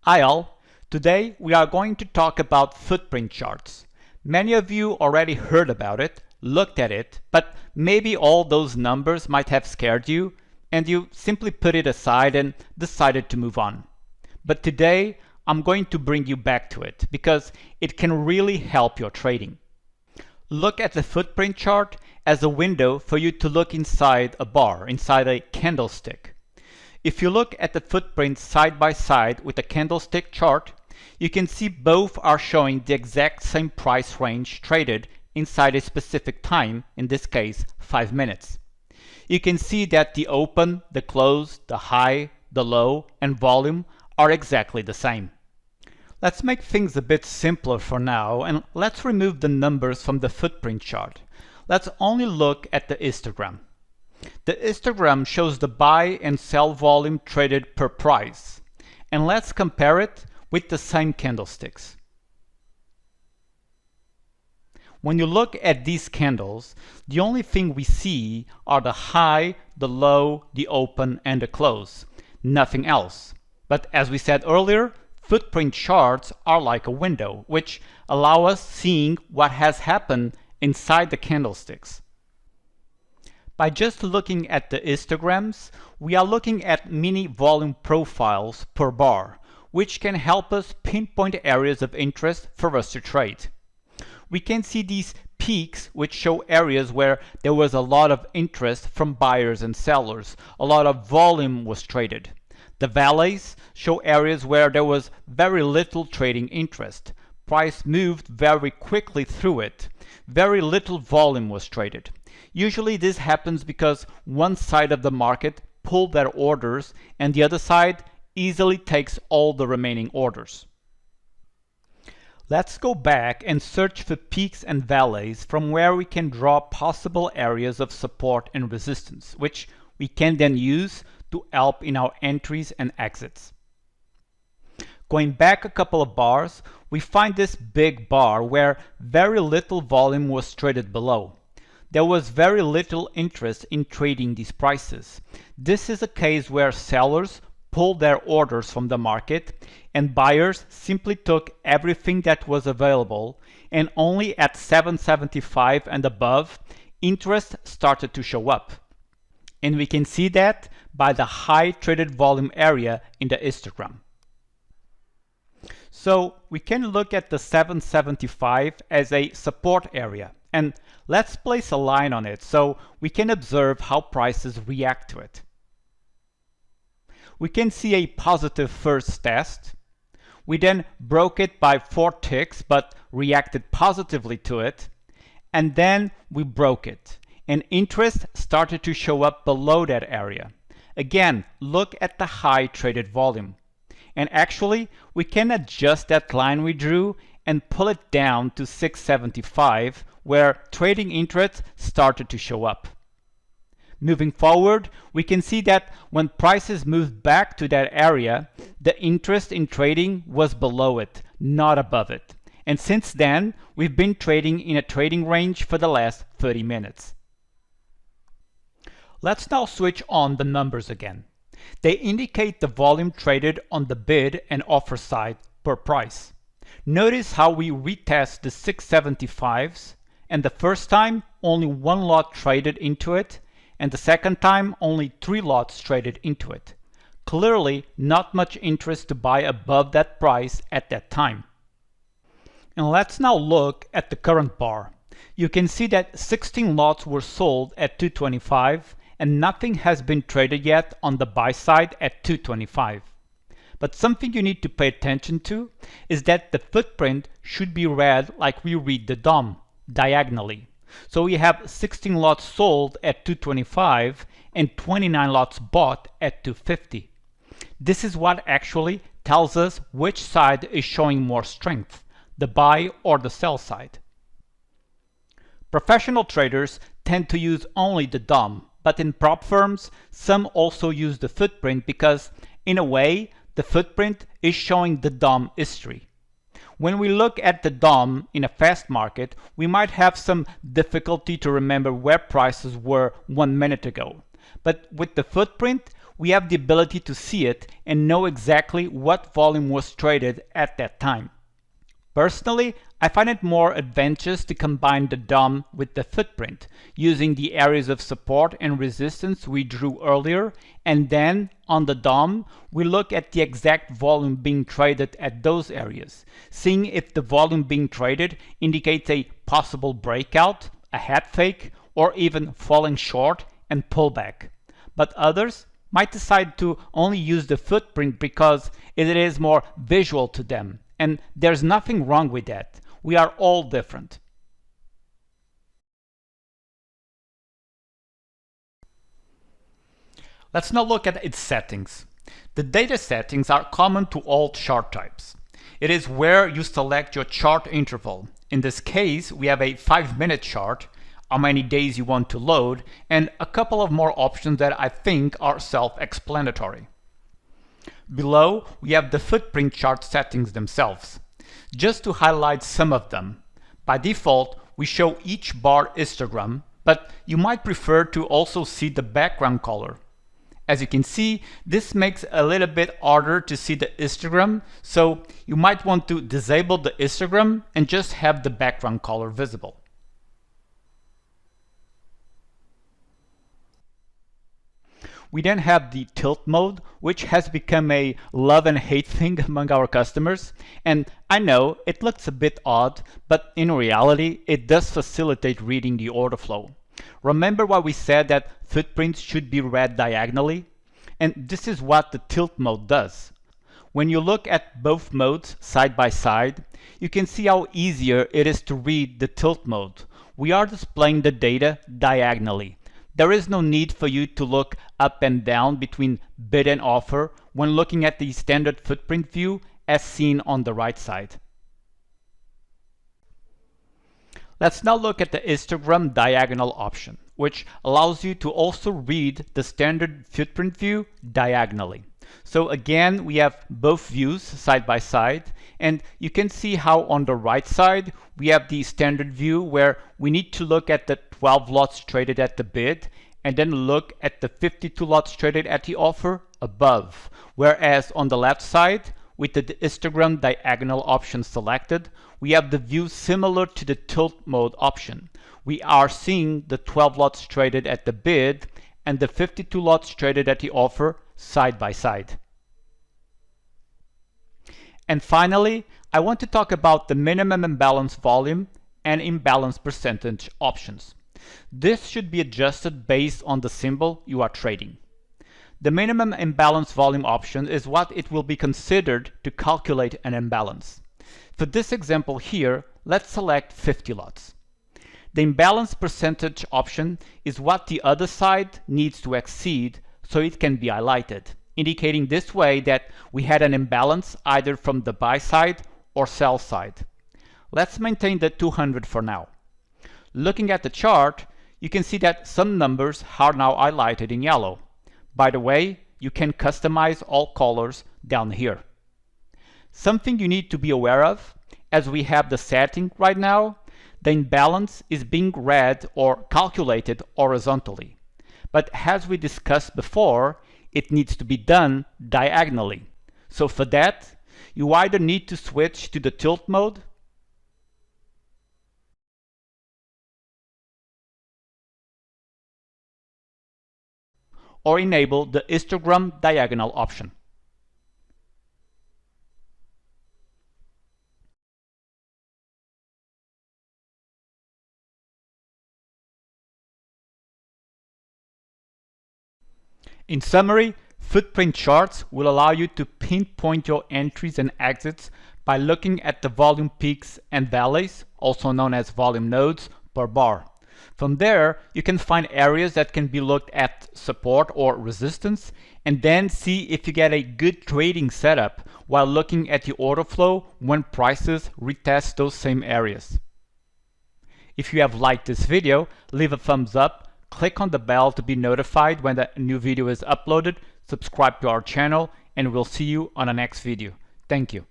Hi all, today we are going to talk about footprint charts. Many of you already heard about it, looked at it, but maybe all those numbers might have scared you and you simply put it aside and decided to move on. But today I'm going to bring you back to it because it can really help your trading. Look at the footprint chart as a window for you to look inside a bar, inside a candlestick. If you look at the footprints side by side with the candlestick chart, you can see both are showing the exact same price range traded inside a specific time, in this case 5 minutes. You can see that the open, the close, the high, the low, and volume are exactly the same. Let's make things a bit simpler for now and let's remove the numbers from the footprint chart. Let's only look at the histogram. The histogram shows the buy and sell volume traded per price. And let's compare it with the same candlesticks. When you look at these candles, the only thing we see are the high, the low, the open, and the close. Nothing else. But as we said earlier, footprint charts are like a window, which allow us seeing what has happened inside the candlesticks. By just looking at the histograms, we are looking at mini volume profiles per bar, which can help us pinpoint areas of interest for us to trade. We can see these peaks, which show areas where there was a lot of interest from buyers and sellers, a lot of volume was traded. The valleys show areas where there was very little trading interest. Price moved very quickly through it. Very little volume was traded. Usually this happens because one side of the market pulled their orders and the other side easily takes all the remaining orders. Let's go back and search for peaks and valleys from where we can draw possible areas of support and resistance, which we can then use to help in our entries and exits. Going back a couple of bars, we find this big bar where very little volume was traded below. There was very little interest in trading these prices. This is a case where sellers pulled their orders from the market and buyers simply took everything that was available, and only at 775 and above, interest started to show up. And we can see that by the high traded volume area in the histogram. So we can look at the 775 as a support area, and let's place a line on it so we can observe how prices react to it. We can see a positive first test. We then broke it by 4 ticks but reacted positively to it, and then we broke it, and interest started to show up below that area. Again, look at the high traded volume. And actually, we can adjust that line we drew and pull it down to 675, where trading interest started to show up. Moving forward, we can see that when prices moved back to that area, the interest in trading was below it, not above it. And since then, we've been trading in a trading range for the last 30 minutes. Let's now switch on the numbers again. They indicate the volume traded on the bid and offer side per price. Notice how we retest the 675s, and the first time only 1 lot traded into it, and the second time only 3 lots traded into it. Clearly not much interest to buy above that price at that time. And let's now look at the current bar. You can see that 16 lots were sold at 225 and nothing has been traded yet on the buy side at 225. But something you need to pay attention to is that the footprint should be read like we read the DOM, diagonally. So we have 16 lots sold at 225 and 29 lots bought at 250. This is what actually tells us which side is showing more strength, the buy or the sell side. Professional traders tend to use only the DOM, but in prop firms, some also use the footprint because, in a way, the footprint is showing the DOM history. When we look at the DOM in a fast market, we might have some difficulty to remember where prices were 1 minute ago. But with the footprint, we have the ability to see it and know exactly what volume was traded at that time. Personally, I find it more advantageous to combine the DOM with the footprint, using the areas of support and resistance we drew earlier, and then on the DOM, we look at the exact volume being traded at those areas, seeing if the volume being traded indicates a possible breakout, a head fake, or even falling short and pullback. But others might decide to only use the footprint because it is more visual to them, and there's nothing wrong with that. We are all different. Let's now look at its settings. The data settings are common to all chart types. It is where you select your chart interval. In this case, we have a 5-minute chart, how many days you want to load, and a couple of more options that I think are self-explanatory. Below, we have the footprint chart settings themselves. Just to highlight some of them, by default, we show each bar histogram, but you might prefer to also see the background color. As you can see, this makes it a little bit harder to see the histogram, so you might want to disable the histogram and just have the background color visible. We then have the tilt mode, which has become a love and hate thing among our customers. And I know it looks a bit odd, but in reality, it does facilitate reading the order flow. Remember why we said that footprints should be read diagonally? And this is what the tilt mode does. When you look at both modes side by side, you can see how easier it is to read the tilt mode. We are displaying the data diagonally. There is no need for you to look up and down between bid and offer when looking at the standard footprint view as seen on the right side. Let's now look at the histogram diagonal option, which allows you to also read the standard footprint view diagonally. So again, we have both views side by side, and you can see how on the right side we have the standard view where we need to look at the 12 lots traded at the bid and then look at the 52 lots traded at the offer above. Whereas on the left side, with the histogram diagonal option selected, we have the view similar to the tilt mode option. We are seeing the 12 lots traded at the bid and the 52 lots traded at the offer side by side. And finally, I want to talk about the minimum imbalance volume and imbalance percentage options. This should be adjusted based on the symbol you are trading. The minimum imbalance volume option is what it will be considered to calculate an imbalance. For this example here, let's select 50 lots. The imbalance percentage option is what the other side needs to exceed so it can be highlighted, indicating this way that we had an imbalance either from the buy side or sell side. Let's maintain the 200 for now. Looking at the chart, you can see that some numbers are now highlighted in yellow. By the way, you can customize all colors down here. Something you need to be aware of, as we have the setting right now, the imbalance is being read or calculated horizontally. But as we discussed before, it needs to be done diagonally. So for that, you either need to switch to the tilt mode or enable the histogram diagonal option. In summary, footprint charts will allow you to pinpoint your entries and exits by looking at the volume peaks and valleys, also known as volume nodes, per bar. From there, you can find areas that can be looked at support or resistance, and then see if you get a good trading setup while looking at the order flow when prices retest those same areas. If you have liked this video, leave a thumbs up, click on the bell to be notified when a new video is uploaded, subscribe to our channel, and we'll see you on the next video. Thank you.